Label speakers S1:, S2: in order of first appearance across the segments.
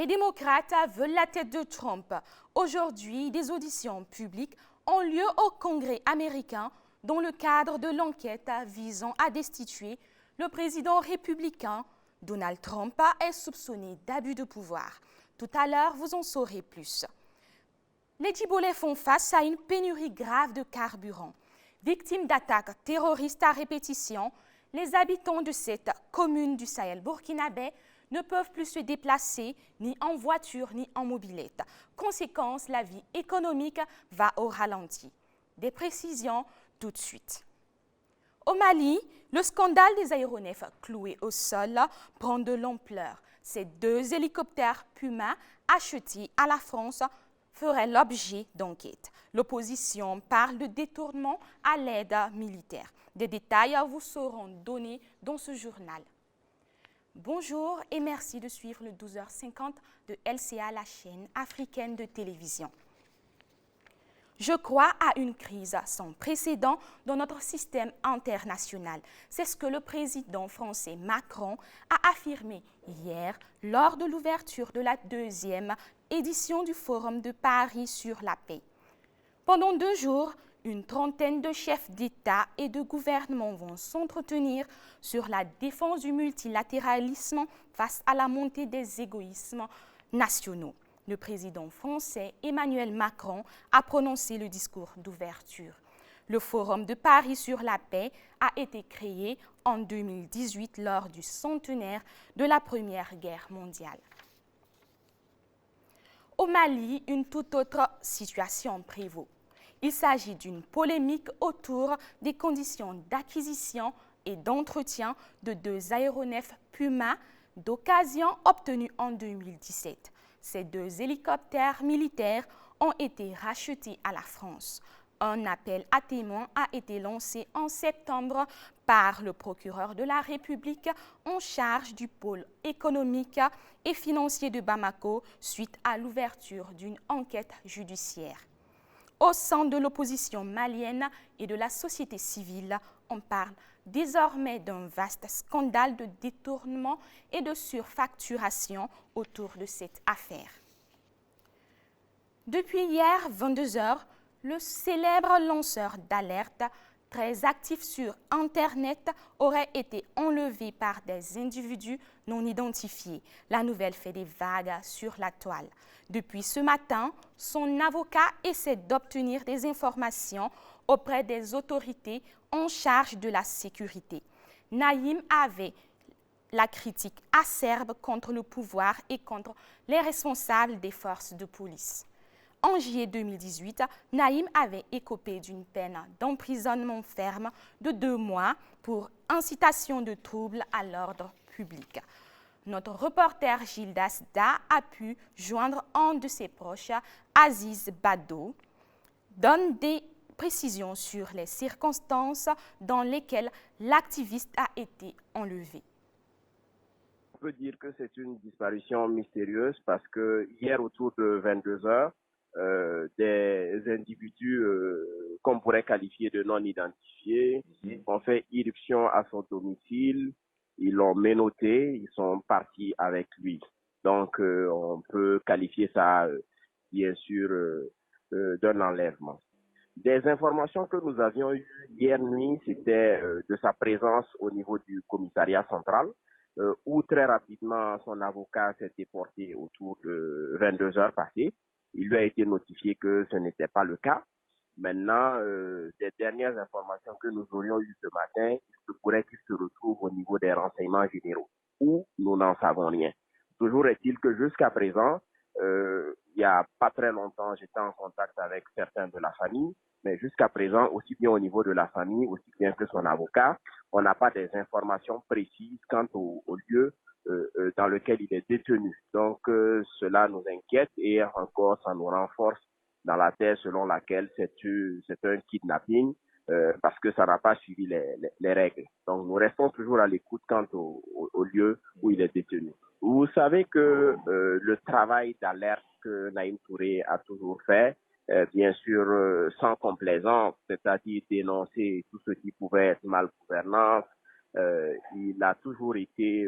S1: Les démocrates veulent la tête de Trump. Aujourd'hui, des auditions publiques ont lieu au Congrès américain dans le cadre de l'enquête visant à destituer le président républicain. Donald Trump est soupçonné d'abus de pouvoir. Tout à l'heure, vous en saurez plus. Les Djibolais font face à une pénurie grave de carburant. Victimes d'attaques terroristes à répétition, les habitants de cette commune du Sahel burkinabé ne peuvent plus se déplacer ni en voiture ni en mobilette. Conséquence, la vie économique va au ralenti. Des précisions tout de suite. Au Mali, le scandale des aéronefs cloués au sol prend de l'ampleur. Ces 2 hélicoptères Puma achetés à la France feraient l'objet d'enquêtes. L'opposition parle de détournement à l'aide militaire. Des détails vous seront donnés dans ce journal. Bonjour et merci de suivre le 12h50 de LCA, la chaîne africaine de télévision. Je crois à une crise sans précédent dans notre système international. C'est ce que le président français Macron a affirmé hier lors de l'ouverture de la 2e édition du Forum de Paris sur la paix. Pendant 2 jours, une trentaine de chefs d'État et de gouvernement vont s'entretenir sur la défense du multilatéralisme face à la montée des égoïsmes nationaux. Le président français Emmanuel Macron a prononcé le discours d'ouverture. Le Forum de Paris sur la paix a été créé en 2018 lors du centenaire de la Première Guerre mondiale. Au Mali, une toute autre situation prévaut. Il s'agit d'une polémique autour des conditions d'acquisition et d'entretien de 2 aéronefs Puma d'occasion obtenus en 2017. Ces 2 hélicoptères militaires ont été rachetés à la France. Un appel à témoins a été lancé en septembre par le procureur de la République en charge du pôle économique et financier de Bamako suite à l'ouverture d'une enquête judiciaire. Au sein de l'opposition malienne et de la société civile, on parle désormais d'un vaste scandale de détournement et de surfacturation autour de cette affaire. Depuis hier, 22h, le célèbre lanceur d'alerte, très actif sur Internet, aurait été enlevé par des individus non identifiés. La nouvelle fait des vagues sur la toile. Depuis ce matin, son avocat essaie d'obtenir des informations auprès des autorités en charge de la sécurité. Naïm avait la critique acerbe contre le pouvoir et contre les responsables des forces de police. En juillet 2018, Naïm avait écopé d'une peine d'emprisonnement ferme de 2 mois pour incitation de troubles à l'ordre public. Notre reporter Gildas Da a pu joindre un de ses proches, Aziz Bado, donne des précisions sur les circonstances dans lesquelles l'activiste a été enlevé.
S2: On peut dire que c'est une disparition mystérieuse parce que hier autour de 22h, des individus qu'on pourrait qualifier de non identifiés ont fait irruption à son domicile, ils l'ont menotté, ils sont partis avec lui. Donc on peut qualifier ça bien sûr d'un enlèvement. Des informations que nous avions eues hier nuit, c'était de sa présence au niveau du commissariat central, où très rapidement son avocat s'est déporté autour de 22h passées. Il lui a été notifié que ce n'était pas le cas. Maintenant, des dernières informations que nous aurions eues ce matin, il se pourrait qu'il se retrouve au niveau des renseignements généraux, où nous n'en savons rien. Toujours est-il que jusqu'à présent, il n'y a pas très longtemps, j'étais en contact avec certains de la famille, mais jusqu'à présent, aussi bien au niveau de la famille, aussi bien que son avocat, on n'a pas des informations précises quant au lieu dans lequel il est détenu. Donc, cela nous inquiète et encore, ça nous renforce dans la thèse selon laquelle c'est un kidnapping parce que ça n'a pas suivi les règles. Donc, nous restons toujours à l'écoute quant au lieu où il est détenu. Vous savez que le travail d'alerte que Naïm Touré a toujours fait, bien sûr sans complaisance, c'est-à-dire dénoncer tout ce qui pouvait être malgouvernance, il a toujours été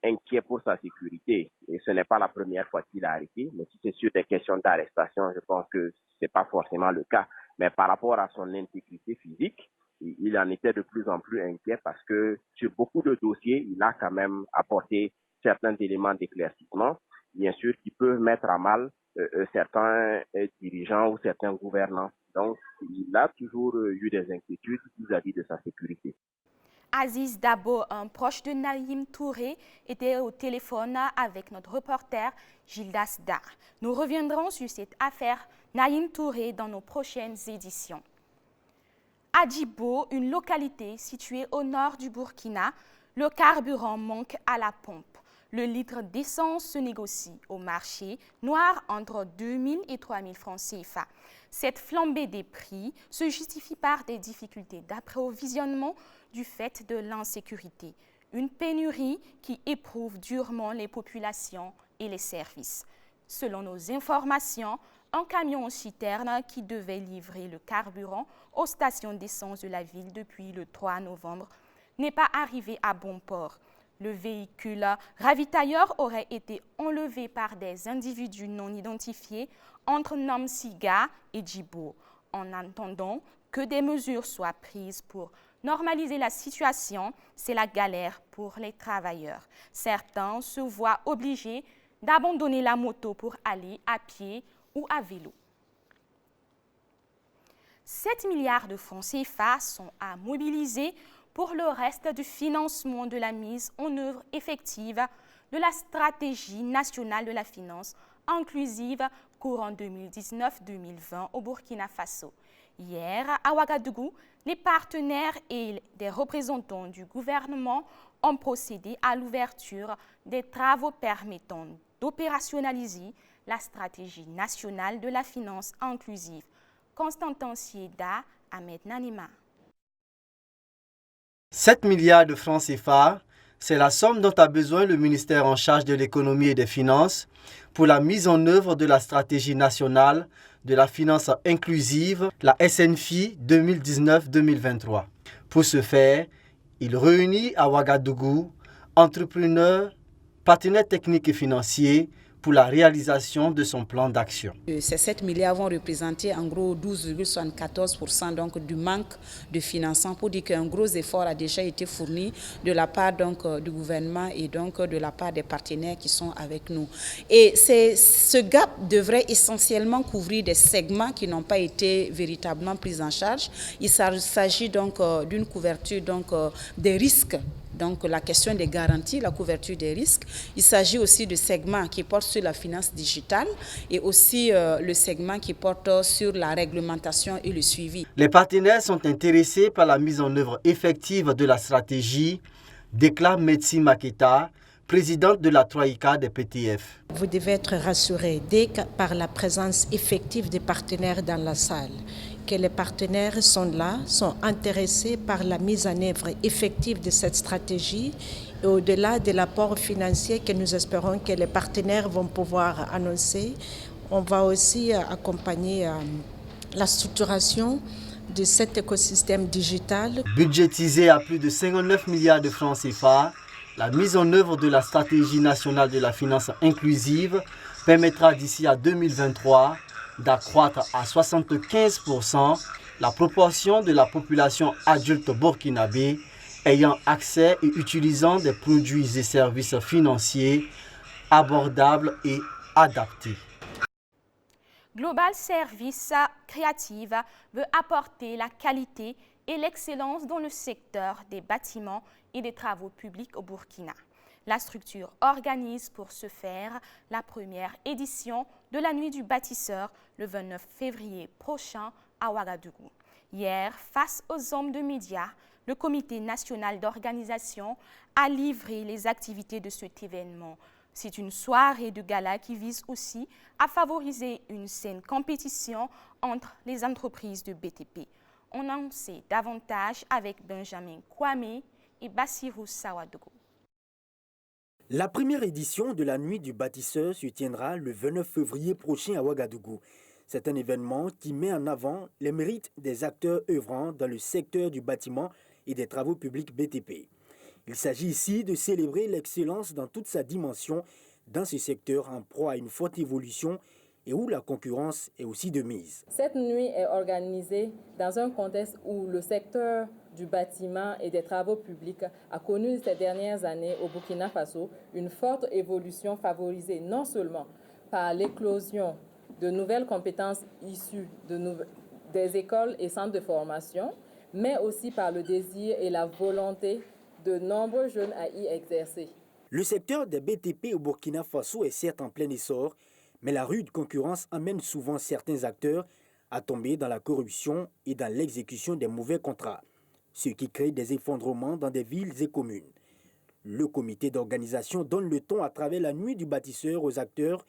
S2: inquiet pour sa sécurité. Et ce n'est pas la première fois qu'il est arrêté, mais si c'est sur des questions d'arrestation, je pense que c'est pas forcément le cas. Mais par rapport à son intégrité physique, il en était de plus en plus inquiet parce que sur beaucoup de dossiers, il a quand même apporté certains éléments d'éclaircissement, bien sûr, qui peuvent mettre à mal certains dirigeants ou certains gouvernants. Donc, il a toujours eu des inquiétudes vis-à-vis de sa sécurité.
S1: Aziz Dabo, un proche de Naïm Touré, était au téléphone avec notre reporter Gildas Dar. Nous reviendrons sur cette affaire Naïm Touré dans nos prochaines éditions. À Djibo, une localité située au nord du Burkina, le carburant manque à la pompe. Le litre d'essence se négocie au marché noir entre 2 000 et 3 000 francs CFA. Cette flambée des prix se justifie par des difficultés d'approvisionnement du fait de l'insécurité. Une pénurie qui éprouve durement les populations et les services. Selon nos informations, un camion citerne qui devait livrer le carburant aux stations d'essence de la ville depuis le 3 novembre n'est pas arrivé à bon port. Le véhicule ravitailleur aurait été enlevé par des individus non identifiés entre Namsiga et Djibo. En attendant que des mesures soient prises pour normaliser la situation, c'est la galère pour les travailleurs. Certains se voient obligés d'abandonner la moto pour aller à pied ou à vélo. 7 milliards de francs CFA sont à mobiliser pour le reste du financement de la mise en œuvre effective de la stratégie nationale de la finance inclusive courant 2019-2020 au Burkina Faso. Hier, à Ouagadougou, les partenaires et des représentants du gouvernement ont procédé à l'ouverture des travaux permettant d'opérationnaliser la stratégie nationale de la finance inclusive. Constantin Sieda, Ahmed Nanima.
S3: 7 milliards de francs CFA, c'est la somme dont a besoin le ministère en charge de l'économie et des finances pour la mise en œuvre de la stratégie nationale de la finance inclusive, la SNFI 2019-2023. Pour ce faire, il réunit à Ouagadougou entrepreneurs, partenaires techniques et financiers pour la réalisation de son plan d'action.
S4: Ces 7 milliards vont représenter en gros 12,74% donc du manque de financement, pour dire qu'un gros effort a déjà été fourni de la part donc du gouvernement et donc de la part des partenaires qui sont avec nous. Et ce gap devrait essentiellement couvrir des segments qui n'ont pas été véritablement pris en charge. Il s'agit donc d'une couverture donc des risques. Donc la question des garanties, la couverture des risques. Il s'agit aussi de segments qui portent sur la finance digitale et aussi le segment qui porte sur la réglementation et le suivi.
S3: Les partenaires sont intéressés par la mise en œuvre effective de la stratégie, déclare Metsi Maketa, présidente de la Troïka des PTF.
S5: Vous devez être rassuré dès que par la présence effective des partenaires dans la salle, que les partenaires sont là, sont intéressés par la mise en œuvre effective de cette stratégie et au-delà de l'apport financier que nous espérons que les partenaires vont pouvoir annoncer, on va aussi accompagner la structuration de cet écosystème digital.
S3: Budgétisé à plus de 59 milliards de francs CFA, la mise en œuvre de la stratégie nationale de la finance inclusive permettra d'ici à 2023 d'accroître à 75% la proportion de la population adulte burkinabé ayant accès et utilisant des produits et services financiers abordables et adaptés.
S1: Global Service Creative veut apporter la qualité et l'excellence dans le secteur des bâtiments et des travaux publics au Burkina. La structure organise pour ce faire la première édition de la Nuit du bâtisseur le 29 février prochain à Ouagadougou. Hier, face aux hommes de médias, le Comité national d'organisation a livré les activités de cet événement. C'est une soirée de gala qui vise aussi à favoriser une saine compétition entre les entreprises de BTP. On en sait davantage avec Benjamin Kwame et Bassirou Sawadogo.
S6: La première édition de la Nuit du bâtisseur se tiendra le 29 février prochain à Ouagadougou. C'est un événement qui met en avant les mérites des acteurs œuvrant dans le secteur du bâtiment et des travaux publics BTP. Il s'agit ici de célébrer l'excellence dans toute sa dimension dans ce secteur en proie à une forte évolution et où la concurrence est aussi de mise.
S7: Cette nuit est organisée dans un contexte où le secteur du bâtiment et des travaux publics a connu ces dernières années au Burkina Faso une forte évolution favorisée non seulement par l'éclosion de nouvelles compétences issues des écoles et centres de formation, mais aussi par le désir et la volonté de nombreux jeunes à y exercer.
S6: Le secteur des BTP au Burkina Faso est certes en plein essor, mais la rude concurrence amène souvent certains acteurs à tomber dans la corruption et dans l'exécution des mauvais contrats, ce qui crée des effondrements dans des villes et communes. Le comité d'organisation donne le ton à travers la nuit du bâtisseur aux acteurs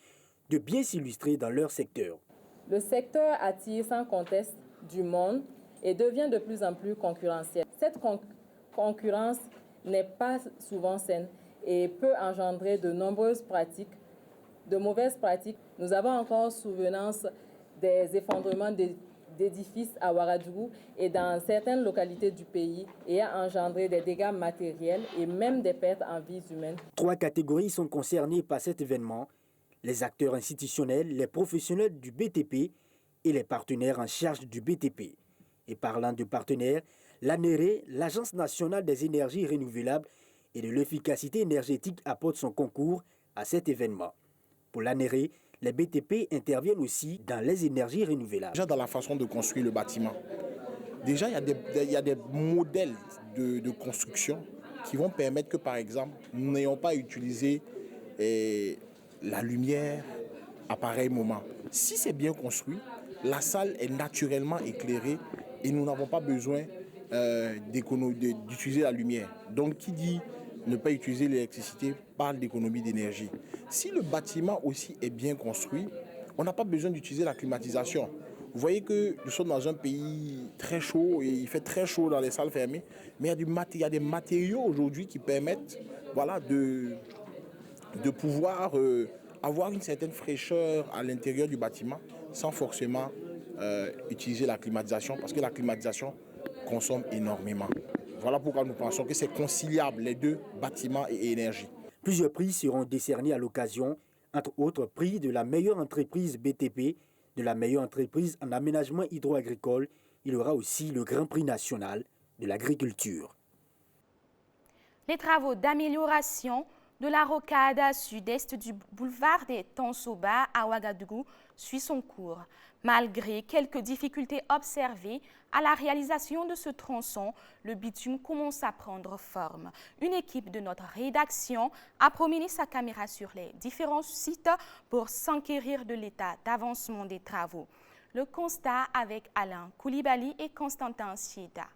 S6: de bien s'illustrer dans leur secteur.
S7: Le secteur attire sans conteste du monde et devient de plus en plus concurrentiel. Cette concurrence n'est pas souvent saine et peut engendrer de nombreuses pratiques, de mauvaises pratiques. Nous avons encore souvenance des effondrements d'édifices à Ouagadougou et dans certaines localités du pays et a engendré des dégâts matériels et même des pertes en vies humaines. 3
S6: catégories sont concernées par cet événement: les acteurs institutionnels, les professionnels du BTP et les partenaires en charge du BTP. Et parlant de partenaires, l'ANERE, l'Agence nationale des énergies renouvelables et de l'efficacité énergétique, apporte son concours à cet événement. Pour l'ANERE, les BTP interviennent aussi dans les énergies renouvelables.
S8: Déjà dans la façon de construire le bâtiment, déjà il y a des modèles de construction qui vont permettre que, par exemple, nous n'ayons pas utilisé la lumière à pareil moment. Si c'est bien construit, la salle est naturellement éclairée et nous n'avons pas besoin d'utiliser la lumière. Donc qui dit ne pas utiliser l'électricité parle d'économie d'énergie. Si le bâtiment aussi est bien construit, on n'a pas besoin d'utiliser la climatisation. Vous voyez que nous sommes dans un pays très chaud et il fait très chaud dans les salles fermées, mais il y a des matériaux aujourd'hui qui permettent de pouvoir avoir une certaine fraîcheur à l'intérieur du bâtiment sans forcément utiliser la climatisation, parce que la climatisation consomme énormément. Voilà pourquoi nous pensons que c'est conciliable, les deux, bâtiments et énergie.
S6: Plusieurs prix seront décernés à l'occasion, entre autres prix de la meilleure entreprise BTP, de la meilleure entreprise en aménagement hydro-agricole. Il y aura aussi le Grand Prix national de l'agriculture.
S1: Les travaux d'amélioration de la rocade sud-est du boulevard des Tansoba à Ouagadougou suit son cours. Malgré quelques difficultés observées à la réalisation de ce tronçon, le bitume commence à prendre forme. Une équipe de notre rédaction a promené sa caméra sur les différents sites pour s'enquérir de l'état d'avancement des travaux. Le constat avec Alain Koulibaly et Constantin Sieda.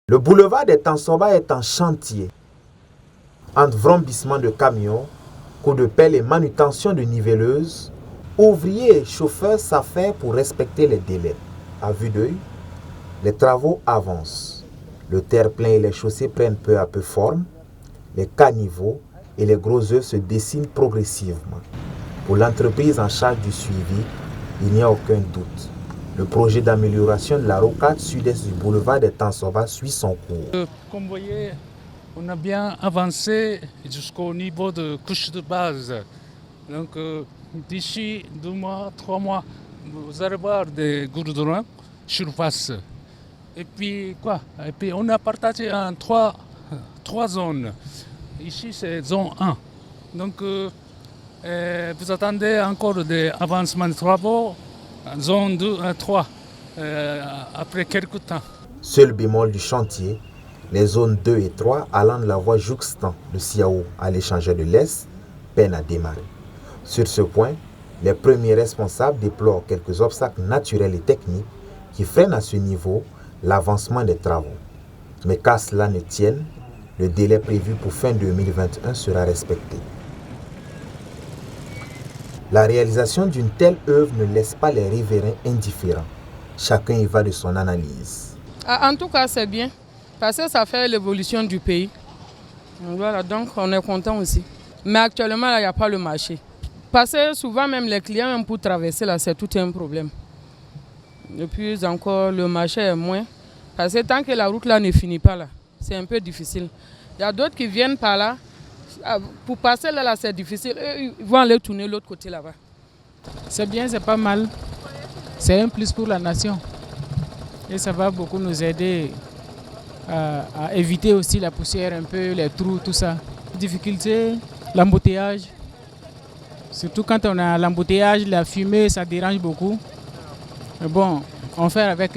S9: Le boulevard des Tansoba est en chantier. Entre vrombissement de camions, coups de pelle et manutention de nivelleuses, ouvriers et chauffeurs s'affairent pour respecter les délais. À vue d'œil, les travaux avancent. Le terre-plein et les chaussées prennent peu à peu forme. Les caniveaux et les gros œufs se dessinent progressivement. Pour l'entreprise en charge du suivi, il n'y a aucun doute. Le projet d'amélioration de la rocade sud-est du boulevard des Tansoba suit son cours.
S10: Comme vous voyez, on a bien avancé jusqu'au niveau de couche de base. Donc d'ici 2 mois, 3 mois, vous allez voir des goudrons surface. Et puis on a partagé en 3 zones. Ici c'est zone 1. Donc vous attendez encore des avancements de travaux, zone 2 à 3, après quelques temps.
S9: Seul bémol du chantier, les zones 2 et 3 allant de la voie jouxtant de Siao à l'échangeur de l'Est peinent à démarrer. Sur ce point, les premiers responsables déplorent quelques obstacles naturels et techniques qui freinent à ce niveau l'avancement des travaux. Mais qu'à cela ne tienne, le délai prévu pour fin 2021 sera respecté. La réalisation d'une telle œuvre ne laisse pas les riverains indifférents. Chacun y va de son analyse.
S11: En tout cas, c'est bien, parce que ça fait l'évolution du pays. Voilà, donc on est content aussi. Mais actuellement, il n'y a pas le marché. Parce que souvent, même les clients, même pour traverser, là, c'est tout un problème. Et puis encore, le marché est moins. Parce que tant que la route là ne finit pas là, c'est un peu difficile. Il y a d'autres qui viennent par là. Pour passer là, c'est difficile. Eux, ils vont aller tourner de l'autre côté là-bas.
S10: C'est bien, c'est pas mal. C'est un plus pour la nation. Et ça va beaucoup nous aider à éviter aussi la poussière, un peu les trous, tout ça. Difficulté, l'embouteillage. Surtout quand on a l'embouteillage, la fumée, ça dérange beaucoup. Mais bon, on fait avec.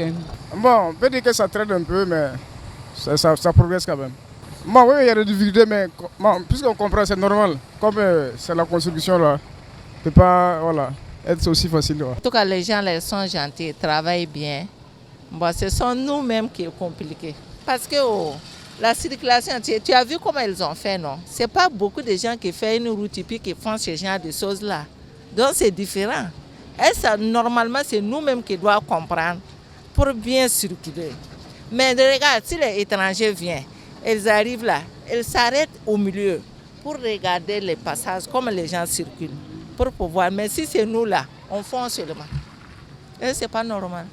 S12: Bon, on peut dire que ça traîne un peu, mais ça progresse quand même. Bon, oui, il y a des difficultés, mais bon, puisqu'on comprend, c'est normal. Comme c'est la construction, là, ne peut pas être aussi facile. Là.
S13: En tout cas, les gens sont gentils, ils travaillent bien. Bon, ce sont nous-mêmes qui est compliqué. Parce que la circulation, tu as vu comment ils ont fait, non? Ce n'est pas beaucoup de gens qui font une route typique qui font ce genre de choses-là. Donc, c'est différent. Et ça, normalement, c'est nous-mêmes qui doivent comprendre pour bien circuler. Mais regarde, si les étrangers viennent, ils arrivent là, ils s'arrêtent au milieu pour regarder les passages, comment les gens circulent, pour pouvoir. Mais si c'est nous là, on fonce seulement. Et ce n'est pas normal.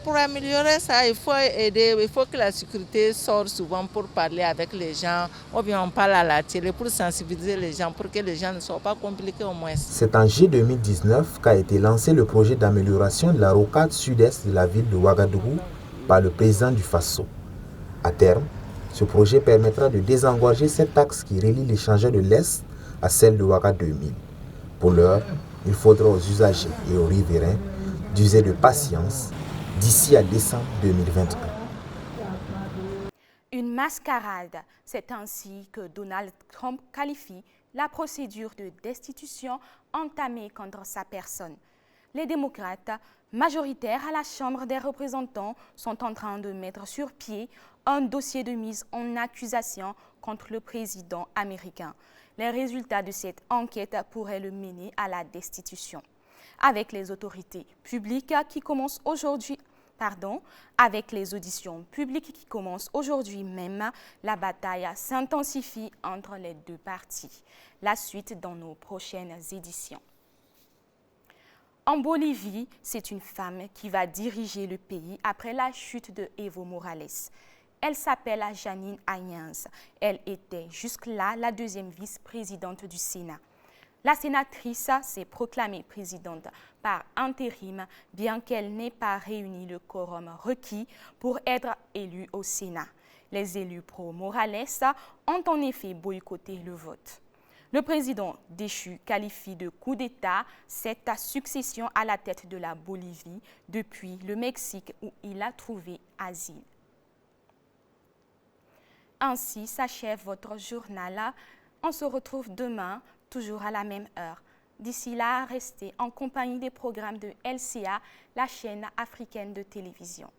S13: Pour améliorer ça, il faut aider, il faut que la sécurité sorte souvent pour parler avec les gens, ou bien on parle à la télé pour sensibiliser les gens, pour que les gens ne soient pas compliqués au moins.
S9: C'est en juillet 2019 qu'a été lancé le projet d'amélioration de la rocade sud-est de la ville de Ouagadougou par le président du Faso. À terme, ce projet permettra de désengorger cet axe qui relie l'échangeur de l'Est à celle de Ouaga 2000. Pour l'heure, il faudra aux usagers et aux riverains d'user de patience d'ici à décembre 2021.
S1: Une mascarade, c'est ainsi que Donald Trump qualifie la procédure de destitution entamée contre sa personne. Les démocrates, majoritaires à la Chambre des représentants, sont en train de mettre sur pied un dossier de mise en accusation contre le président américain. Les résultats de cette enquête pourraient le mener à la destitution. Avec les autorités publiques qui commencent aujourd'hui, avec les auditions publiques qui commencent aujourd'hui même, la bataille s'intensifie entre les deux parties. La suite dans nos prochaines éditions. En Bolivie, c'est une femme qui va diriger le pays après la chute de Evo Morales. Elle s'appelle Janine Áñez. Elle était jusque-là la deuxième vice-présidente du Sénat. La sénatrice s'est proclamée présidente par intérim, bien qu'elle n'ait pas réuni le quorum requis pour être élue au Sénat. Les élus pro-Morales ont en effet boycotté le vote. Le président déchu qualifie de coup d'État cette succession à la tête de la Bolivie depuis le Mexique où il a trouvé asile. Ainsi s'achève votre journal. On se retrouve demain, toujours à la même heure. D'ici là, restez en compagnie des programmes de LCA, la chaîne africaine de télévision.